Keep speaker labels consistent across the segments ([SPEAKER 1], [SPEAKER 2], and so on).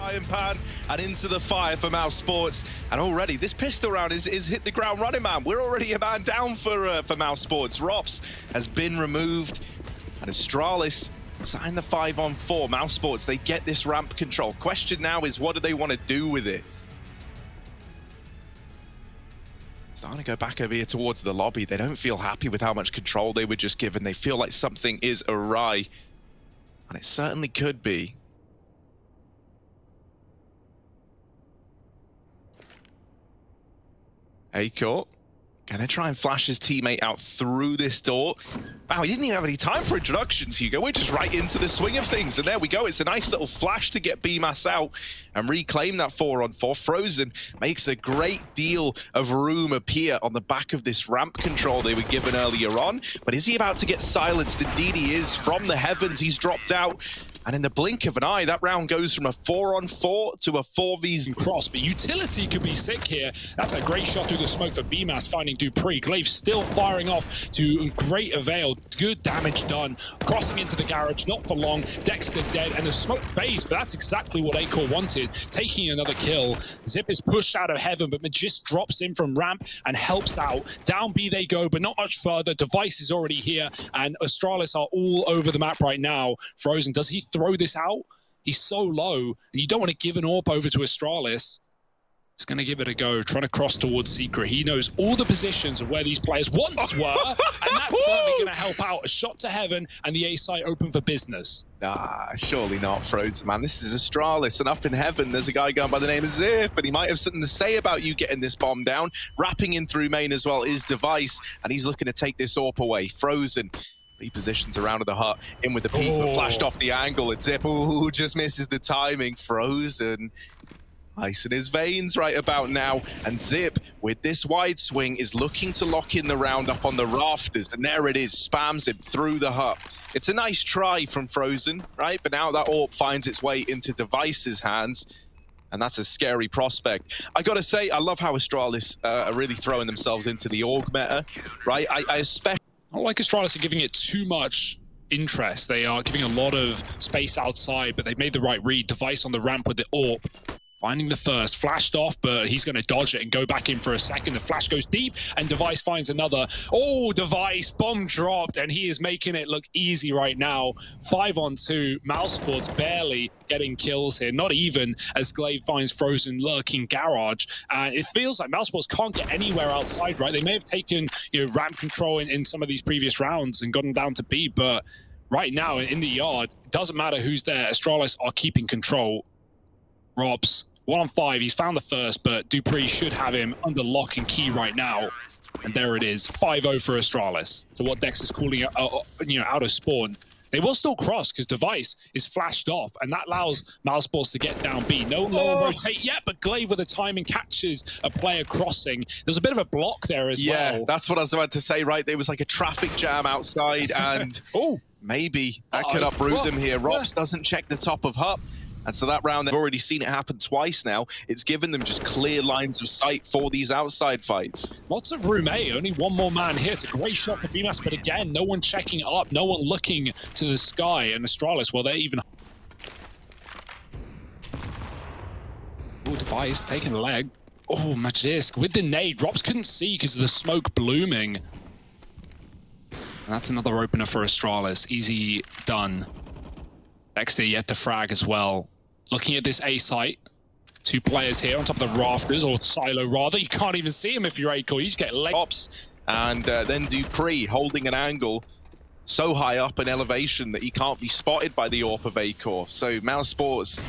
[SPEAKER 1] Frying pan and into the fire for Mousesport, and already this pistol round is hit the ground running, man. We're already a man down for Mousesport. Rops has been removed, and Astralis signed the 5-on-4. Mousesport, they get this ramp control. Question now is, what do they want to do with it? Starting to go back over here towards the lobby. They don't feel happy with how much control they were just given. They feel like something is awry, and it certainly could be. Acor gonna try and flash his teammate out through this door. Wow, he didn't even have any time for introductions, Hugo. We're just right into the swing of things, and there we go. It's a nice little flash to get BMAS out and reclaim that 4-on-4. Frozen makes a great deal of room appear on the back of this ramp control they were given earlier on. But is he about to get silenced? Indeed he is. From the heavens, he's dropped out. And in the blink of an eye, that round goes from a 4-on-4 to a 4v0
[SPEAKER 2] cross. But utility could be sick here. That's a great shot through the smoke for BMAS, finding Dupree. Glaive still firing off to great avail. Good damage done. Crossing into the garage, not for long. Dexter dead, and the smoke phased, but that's exactly what Acor wanted. Taking another kill. Zip is pushed out of heaven, but Magist drops in from ramp and helps out. Down B they go, but not much further. Device is already here, and Astralis are all over the map right now. Frozen, does he throw this out? He's so low, and you don't want to give an AWP over to Astralis. He's going to give it a go, trying to cross towards Secret. He knows all the positions of where these players once were, and that's certainly going to help out. A shot to heaven, and the A site open for business.
[SPEAKER 1] Nah, surely not, Frozen, man. This is Astralis, and up in heaven, there's a guy going by the name of Zip, and he might have something to say about you getting this bomb down. Wrapping in through main as well is Device, and he's looking to take this AWP away. Frozen repositions around to the hut, in with the peek, but flashed off the angle, and Zip, ooh, just misses the timing. Frozen, ice in his veins right about now, and Zip, with this wide swing, is looking to lock in the round up on the rafters, and there it is, spams him through the hut. It's a nice try from Frozen, right? But now that AWP finds its way into Device's hands, and that's a scary prospect. I gotta say, I love how Astralis are really throwing themselves into the AUG meta, right? I especially...
[SPEAKER 2] I like Astralis are giving it too much interest. They are giving a lot of space outside, but they've made the right read. Device on the ramp with the AWP. Finding the first, flashed off, but he's going to dodge it and go back in for a second. The flash goes deep, and Device finds another. Oh, Device, bomb dropped, and he is making it look easy right now. 5-on-2, Mousesport's barely getting kills here, not even, as Glaive finds Frozen lurking garage. And it feels like Mousesports can't get anywhere outside, right? They may have taken, ramp control in some of these previous rounds and gotten down to B, but right now in the yard, it doesn't matter who's there. Astralis are keeping control. Robs, 1-on-5, he's found the first, but Dupree should have him under lock and key right now. And there it is, 5-0 for Astralis. So what Dex is calling out of spawn. They will still cross because Device is flashed off, and that allows Mousesport to get down B. No one will rotate yet, but Glaive with the timing catches a player crossing. There's a bit of a block there as well.
[SPEAKER 1] Yeah, that's what I was about to say, right? There was like a traffic jam outside, and maybe that could uproot them here. Rops doesn't check the top of hut. And so that round, they've already seen it happen twice now. It's given them just clear lines of sight for these outside fights.
[SPEAKER 2] Lots of room A, only one more man here. It's a great shot for BMAS, but again, no one checking up, no one looking to the sky. And Astralis, well, they're even... Oh, Device taking a leg. Oh, Magist with the nade. Drops couldn't see because of the smoke blooming. And that's another opener for Astralis. Easy done. Dexter yet to frag as well. Looking at this A site, 2 players here on top of the rafters, or silo rather. You can't even see him if you're Acor. You just get leg
[SPEAKER 1] pops. And then Dupree holding an angle so high up in elevation that he can't be spotted by the AWP of Acor. So Mousesport's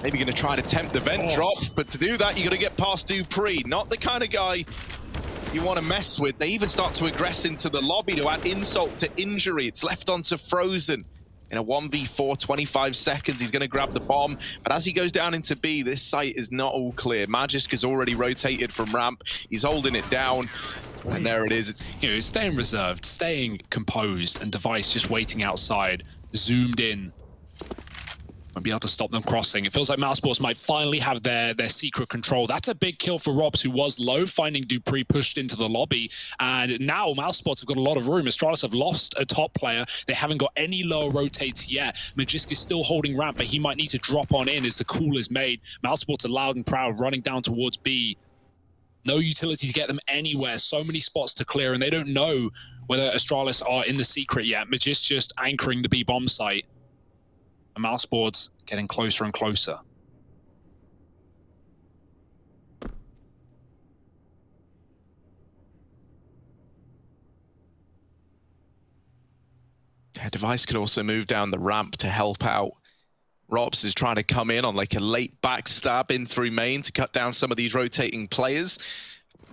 [SPEAKER 1] maybe going to try to tempt the vent drop, but to do that, you got to get past Dupree. Not the kind of guy you want to mess with. They even start to aggress into the lobby to add insult to injury. It's left onto Frozen. In a 1v4, 25 seconds, he's going to grab the bomb. But as he goes down into B, this site is not all clear. Magisk has already rotated from ramp. He's holding it down. And there it is.
[SPEAKER 2] It's, staying reserved, staying composed, and Device just waiting outside, zoomed in. Won't be able to stop them crossing. It feels like Mousesport might finally have their secret control. That's a big kill for Robs, who was low, finding Dupree pushed into the lobby. And now Mousesport have got a lot of room. Astralis have lost a top player. They haven't got any lower rotates yet. Magisk is still holding ramp, but he might need to drop on in as the call is made. Mousesports are loud and proud, running down towards B. No utility to get them anywhere. So many spots to clear, and they don't know whether Astralis are in the secret yet. Magisk just anchoring the B bomb site. And Mousesports getting closer and closer.
[SPEAKER 1] Device could also move down the ramp to help out. Rops is trying to come in on like a late backstab in through main to cut down some of these rotating players.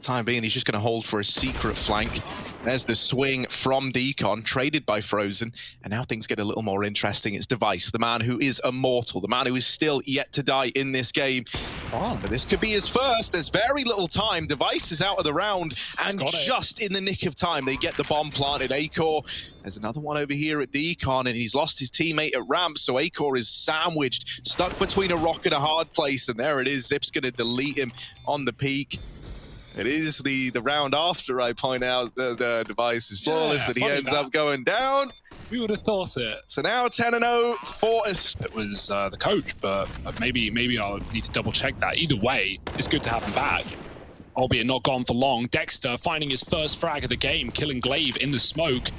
[SPEAKER 1] Time being, he's just going to hold for a secret flank. There's the swing from Decon, traded by Frozen, and now things get a little more interesting. It's Device, the man who is immortal, the man who is still yet to die in this game. Oh, but this could be his first. There's very little time. Device is out of the round, and just in the nick of time, they get the bomb planted. Acor, there's another one over here at Decon, and he's lost his teammate at ramp, so Acor is sandwiched, stuck between a rock and a hard place, and there it is. Zip's going to delete him on the peak. It is the round after I point out the Device is flawless, that he ends up going down.
[SPEAKER 2] We would have thought it.
[SPEAKER 1] So now 10-0 for us.
[SPEAKER 2] It was the coach, but maybe I'll need to double check that. Either way, it's good to have him back, albeit not gone for long. Dexter finding his first frag of the game, killing Glaive in the smoke.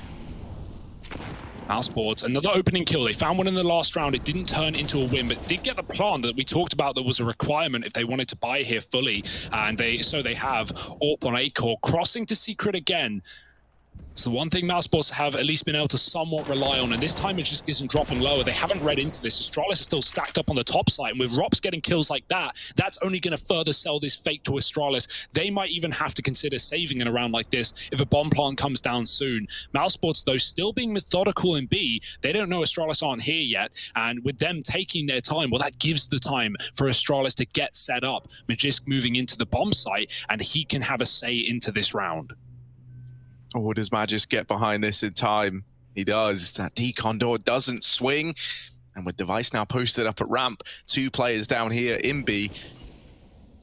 [SPEAKER 2] Mousesport, another opening kill. They found one in the last round. It didn't turn into a win, but did get the plant that we talked about that was a requirement if they wanted to buy here fully. And they have AWP on Acor, crossing to secret again. It's the one thing Mousesport have at least been able to somewhat rely on, and this time it just isn't dropping lower. They haven't read into this. Astralis is still stacked up on the top side, and with Rops getting kills like that, that's only going to further sell this fake to Astralis. They might even have to consider saving in a round like this if a bomb plant comes down soon. Mousesports, though, still being methodical in B. They don't know Astralis aren't here yet, and with them taking their time, well, that gives the time for Astralis to get set up. Magisk moving into the bomb site, and he can have a say into this round.
[SPEAKER 1] Or does Magisk get behind this in time? He does. That Decon door doesn't swing. And with Device now posted up at ramp, 2 players down here in B,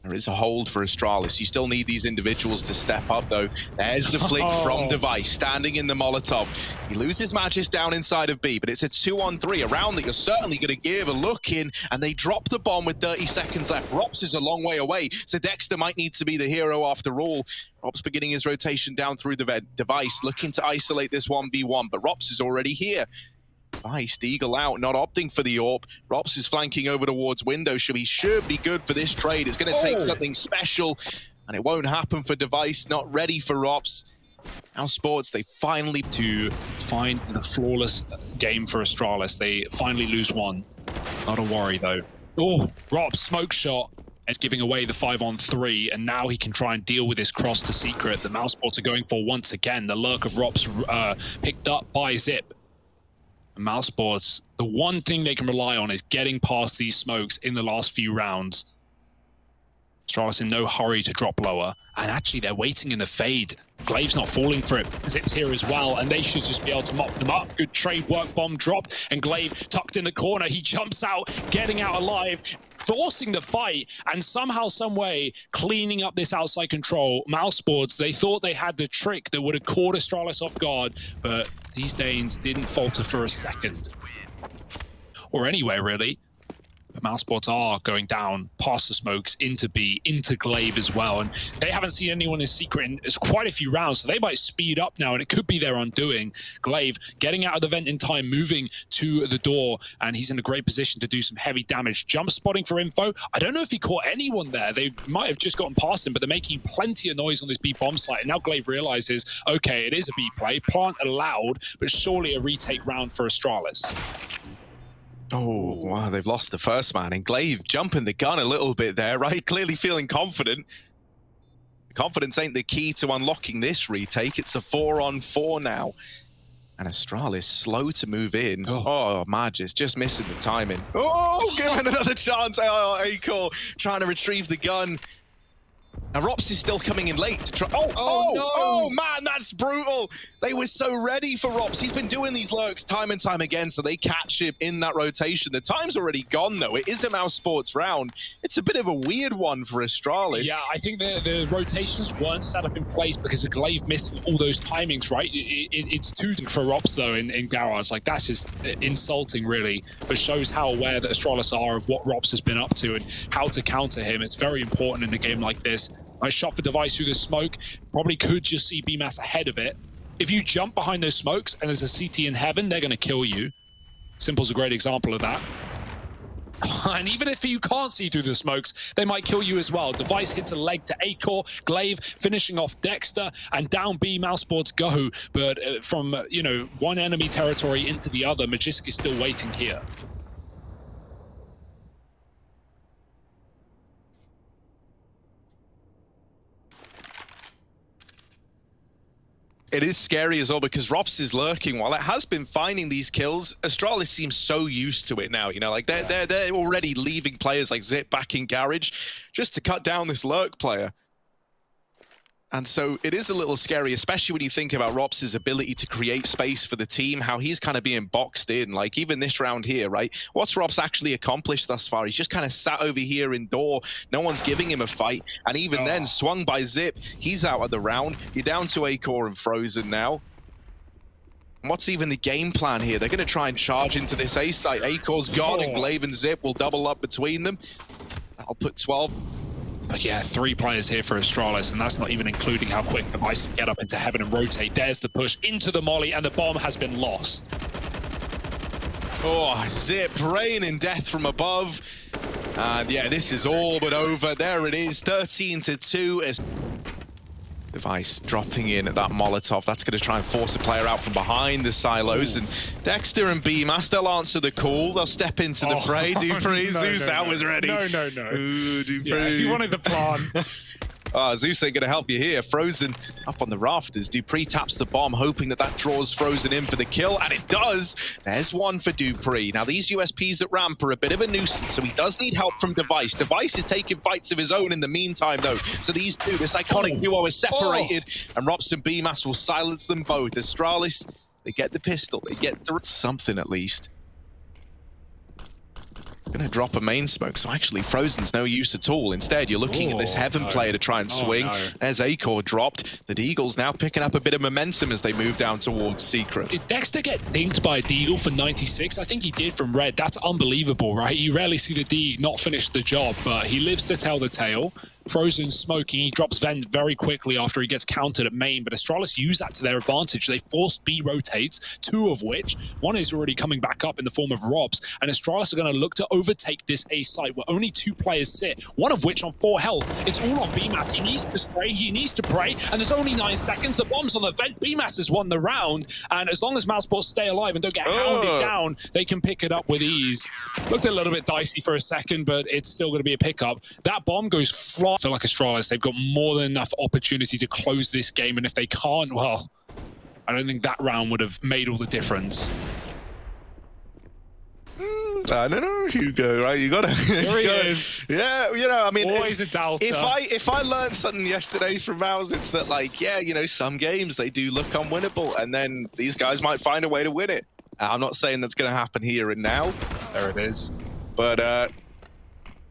[SPEAKER 1] there is a hold for Astralis. You still need these individuals to step up, though. There's the flick from Device, standing in the Molotov. He loses Magisk down inside of B, but it's a 2-on-3, a round that you're certainly going to give a look in, and they drop the bomb with 30 seconds left. Rops is a long way away, so Dexter might need to be the hero after all. Rops beginning his rotation down through the Device, looking to isolate this 1v1, but Rops is already here. Device, Deagle out, not opting for the AWP. Rops is flanking over towards window. He should be good for this trade. It's going to take something special, and it won't happen for Device. Not ready for Rops. Mousesport, they finally
[SPEAKER 2] to find the flawless game for Astralis. They finally lose one. Not a worry, though. Oh, Rops, smoke shot. It's giving away the 5-on-3, and now he can try and deal with this cross to secret. The Mousesports are going for once again. The lurk of Rops picked up by Zip. Mousesports, the one thing they can rely on is getting past these smokes in the last few rounds. Astralis in no hurry to drop lower, and actually they're waiting in the fade. Glaive's not falling for it. Zip's here as well, and they should just be able to mop them up. Good trade work, bomb dropped, and Glaive tucked in the corner. He jumps out, getting out alive, forcing the fight, and somehow, some way, cleaning up this outside control. Mousesports, they thought they had the trick that would have caught Astralis off guard, but these Danes didn't falter for a second. Or anywhere, really. But Mousesports are going down past the smokes into B, into Glaive as well. And they haven't seen anyone in secret in quite a few rounds, so they might speed up now, and it could be their undoing. Glaive getting out of the vent in time, moving to the door, and he's in a great position to do some heavy damage. Jump spotting for info. I don't know if he caught anyone there. They might have just gotten past him, but they're making plenty of noise on this B bomb site. And now Glaive realizes, okay, it is a B play. Plant allowed, but surely a retake round for Astralis.
[SPEAKER 1] Oh, wow, they've lost the first man. And Glaive jumping the gun a little bit there, right? Clearly feeling confident. Confidence ain't the key to unlocking this retake. It's a 4-on-4 now. And Astralis slow to move in. Oh, Magis just missing the timing. Oh, giving another chance. Oh, Acor trying to retrieve the gun. Now, Rops is still coming in late to try.
[SPEAKER 2] No.
[SPEAKER 1] Oh, man, that's brutal. They were so ready for Rops. He's been doing these lurks time and time again, so they catch him in that rotation. The time's already gone, though. It is a Mousesport round. It's a bit of a weird one for Astralis.
[SPEAKER 2] Yeah, I think the rotations weren't set up in place because of Glaive missing all those timings, right? It's too for Rops, though, in Garage. Like, that's just insulting, really, but shows how aware that Astralis are of what Rops has been up to and how to counter him. It's very important in a game like this. Nice shot for Device through the smoke. Probably could just see BMAS ahead of it. If you jump behind those smokes and there's a CT in heaven, they're going to kill you. Simple's a great example of that. And even if you can't see through the smokes, they might kill you as well. Device hits a leg to Acor, Glaive finishing off Dexter, and down B, Mousesports go. But from, you know, one enemy territory into the other, Magisk is still waiting here.
[SPEAKER 1] It is scary as well because Rops is lurking. While it has been finding these kills, Astralis seems so used to it now. You know, like they're already leaving players like Zip back in Garage just to cut down this lurk player. And so it is a little scary, especially when you think about Rops' ability to create space for the team, how he's kind of being boxed in. Like even this round here, right? What's Rops actually accomplished thus far? He's just kind of sat over here in door. No one's giving him a fight. And even then, swung by Zip, he's out of the round. You're down to Acor and Frozen now. What's even the game plan here? They're going to try and charge into this A site. Acor's gone and Glaive and Zip will double up between them. That'll put 12.
[SPEAKER 2] But yeah, 3 players here for Astralis, and that's not even including how quick Device can get up into heaven and rotate. There's the push into the molly, and the bomb has been lost.
[SPEAKER 1] Oh, Zip, rain and death from above. And yeah, this is all but over. There it is, 13-2. Device dropping in at that Molotov. That's going to try and force a player out from behind the silos. And Dexter and BMAS, they'll answer the call. They'll step into the fray. Dupree, Zeus out was ready.
[SPEAKER 2] No.
[SPEAKER 1] Ooh, Dupree.
[SPEAKER 2] Yeah, he wanted the plan.
[SPEAKER 1] Zeus ain't going to help you here. Frozen up on the rafters. Dupree taps the bomb, hoping that that draws Frozen in for the kill, and it does. There's one for Dupree. Now, these USPs at ramp are a bit of a nuisance, so he does need help from Device. Device is taking fights of his own in the meantime, though. So these two, this iconic duo is separated, and Rops and BMAS will silence them both. Astralis, they get the pistol. They get something at least. Gonna drop a main smoke, so actually Frozen's no use at all. Instead, you're looking at this Heaven player to try and swing. There's Acor dropped. The Deagle's now picking up a bit of momentum as they move down towards Secret.
[SPEAKER 2] Did Dexter get dinked by a Deagle for 96? I think he did from Red. That's unbelievable, right? You rarely see the D not finish the job, but he lives to tell the tale. Frozen smoking, he drops Vent very quickly after he gets countered at main, but Astralis use that to their advantage. They forced B rotates, 2 of which, one is already coming back up in the form of Robs, and Astralis are going to look to overtake this A site where only 2 players sit, one of which on 4 health. It's all on BMAS. He needs to spray, he needs to pray, and there's only 9 seconds. The bomb's on the Vent. BMAS has won the round, and as long as Mousesport stay alive and don't get hounded down, they can pick it up with ease. Looked a little bit dicey for a second, but it's still going to be a pickup. That bomb goes flying. I feel like Astralis, they've got more than enough opportunity to close this game, and if they can't, well, I don't think that round would have made all the difference.
[SPEAKER 1] I don't know, Hugo, right? You gotta.
[SPEAKER 2] There he is.
[SPEAKER 1] Yeah, you know, I mean,
[SPEAKER 2] always a doubter.
[SPEAKER 1] If I learned something yesterday from Mouse, it's that, like, yeah, you know, some games they do look unwinnable, and then these guys might find a way to win it. I'm not saying that's going to happen here and now.
[SPEAKER 2] There it is.
[SPEAKER 1] But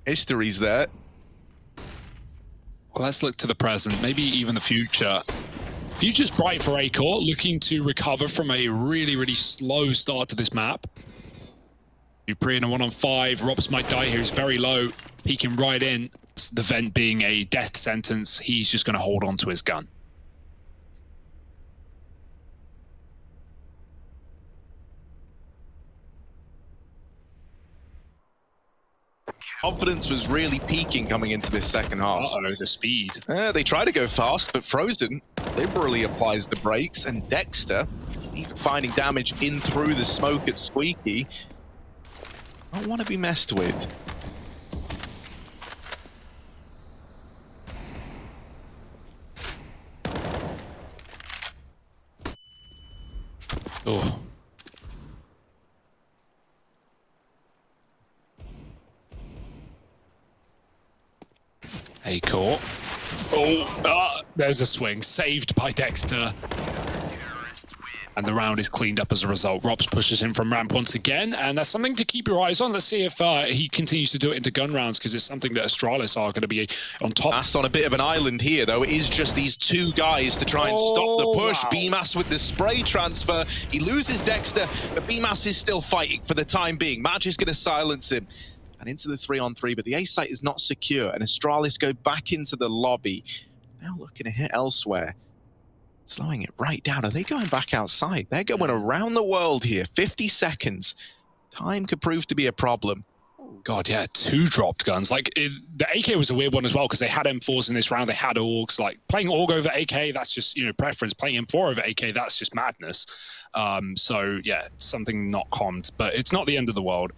[SPEAKER 1] history's there.
[SPEAKER 2] Well, let's look to the present, maybe even the future. Future's bright for Acor, looking to recover from a really, really slow start to this map. Dupree in a 1-on-5. Robs might die here. He's very low, peeking right in. The Vent being a death sentence, he's just going to hold on to his gun.
[SPEAKER 1] Confidence was really peaking coming into this second half.
[SPEAKER 2] Uh-oh, the speed.
[SPEAKER 1] They try to go fast, but Frozen liberally applies the brakes, and Dexter, even finding damage in through the smoke at Squeaky, don't want to be messed with.
[SPEAKER 2] Oh. Acor There's a swing, saved by Dexter. And the round is cleaned up as a result. Robs pushes him from ramp once again, and that's something to keep your eyes on. Let's see if he continues to do it into gun rounds, because it's something that Astralis are going to be on top.
[SPEAKER 1] That's on a bit of an island here, though. It is just these two guys to try and stop the push.
[SPEAKER 2] Wow.
[SPEAKER 1] BMAS with the spray transfer. He loses Dexter, but BMAS is still fighting for the time being. Madge is going to silence him. And into the 3-on-3, but the A site is not secure, and Astralis go back into the lobby. Now looking to hit elsewhere. Slowing it right down. Are they going back outside? They're going around the world here. 50 seconds. Time could prove to be a problem.
[SPEAKER 2] God, yeah, 2 dropped guns. Like, the AK was a weird one as well, because they had M4s in this round, they had AUGs. Like, playing AUG over AK, that's just, you know, preference. Playing M4 over AK, that's just madness. So, yeah, something not calmed, but it's not the end of the world.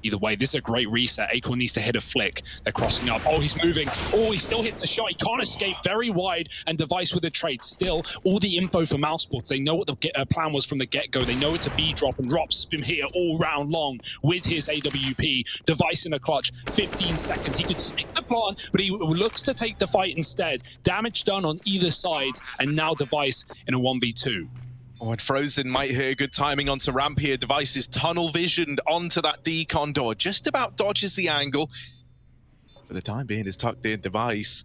[SPEAKER 2] Either way, this is a great reset. Acorn needs to hit a flick. They're crossing up. Oh, he's moving. Oh, he still hits a shot. He can't escape. Very wide. And Device with a trade. Still, all the info for Mousesport. They know what the plan was from the get-go. They know it's a B drop, and Rob's been here all round long with his AWP. Device in a clutch. 15 seconds. He could stick the plan, but he looks to take the fight instead. Damage done on either side, and now Device in a 1v2.
[SPEAKER 1] Oh, and Frozen might hear good timing onto ramp here. Device is tunnel visioned onto that decon door. Just about dodges the angle. For the time being, is tucked in. Device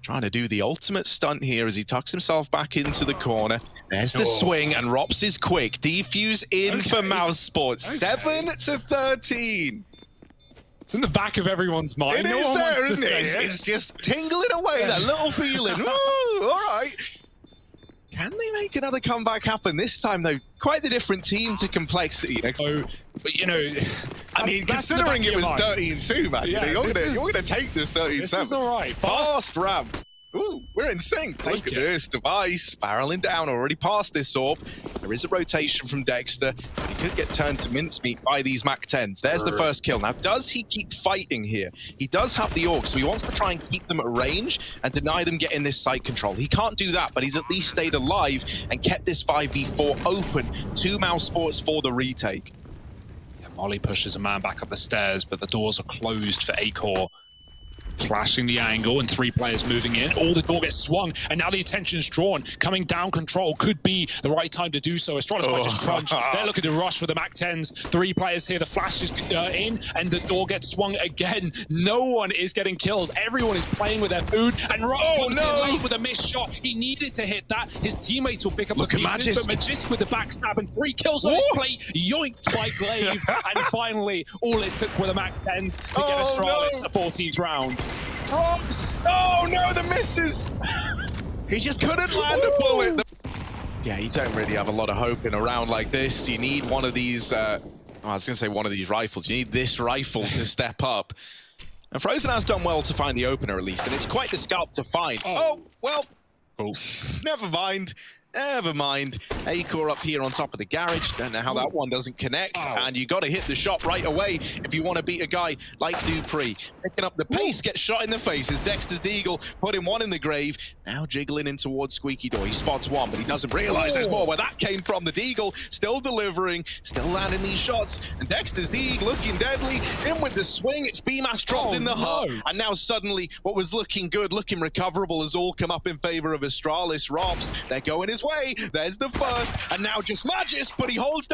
[SPEAKER 1] trying to do the ultimate stunt here as he tucks himself back into the corner. There's the swing, and Rops is quick. Defuse in for Mousesport. 7-13.
[SPEAKER 2] It's in the back of everyone's mind.
[SPEAKER 1] It is there, isn't it? It's just tingling away, that little feeling. Woo, all right. Can they make another comeback happen this time, though? Quite the different team to Complexity.
[SPEAKER 2] Oh, but you know,
[SPEAKER 1] I mean, considering it was 13-2, man,
[SPEAKER 2] yeah,
[SPEAKER 1] you're gonna take this 13-7.
[SPEAKER 2] This is all right.
[SPEAKER 1] Fast ramp. Ooh, we're in sync. Look at this. Device barreling down, already past this orb. There is a rotation from Dexter. He could get turned to mincemeat by these MAC-10s. There's the first kill. Now, does he keep fighting here? He does have the AUG, so he wants to try and keep them at range and deny them getting this site control. He can't do that, but he's at least stayed alive and kept this 5v4 open to Mousesports for the retake.
[SPEAKER 2] Yeah, Molly pushes a man back up the stairs, but the doors are closed for Acor. Clashing the angle, and 3 players moving in. Oh, the door gets swung, and now the attention's drawn. Coming down control could be the right time to do so. Astralis might just crunch. They're looking to rush with the MAC-10s. 3 players here. The flash is in, and the door gets swung again. No one is getting kills. Everyone is playing with their food, and Rush comes in late with a missed shot. He needed to hit that. His teammates will pick up the pieces, but Magist with the backstab and 3 kills on his plate. Yoinked by Glaive, and finally, all it took were the MAC-10s to get Astralis a 14th round.
[SPEAKER 1] Rops! Oh no, the misses! He just couldn't land a bullet. Yeah, you don't really have a lot of hope in a round like this. You need one of these, I was going to say one of these rifles. You need this rifle to step up. And Frozen has done well to find the opener at least, and it's quite the scalp to find. Oh well, never mind. Never mind. Acor up here on top of the garage. Don't know how that one doesn't connect. And you got to hit the shot right away if you want to beat a guy like Dupree. Picking up the pace, gets shot in the face as Dexter's Deagle put him one in the grave. Now jiggling in towards Squeaky Door. He spots one, but he doesn't realize there's more where that came from. The Deagle still delivering, still landing these shots. And Dexter's Deagle looking deadly. In with the swing. It's BMAS dropped in the hut. And now suddenly what was looking good, looking recoverable has all come up in favor of Astralis. Robs, they're going his way. There's the first, and now just Magist, but he holds down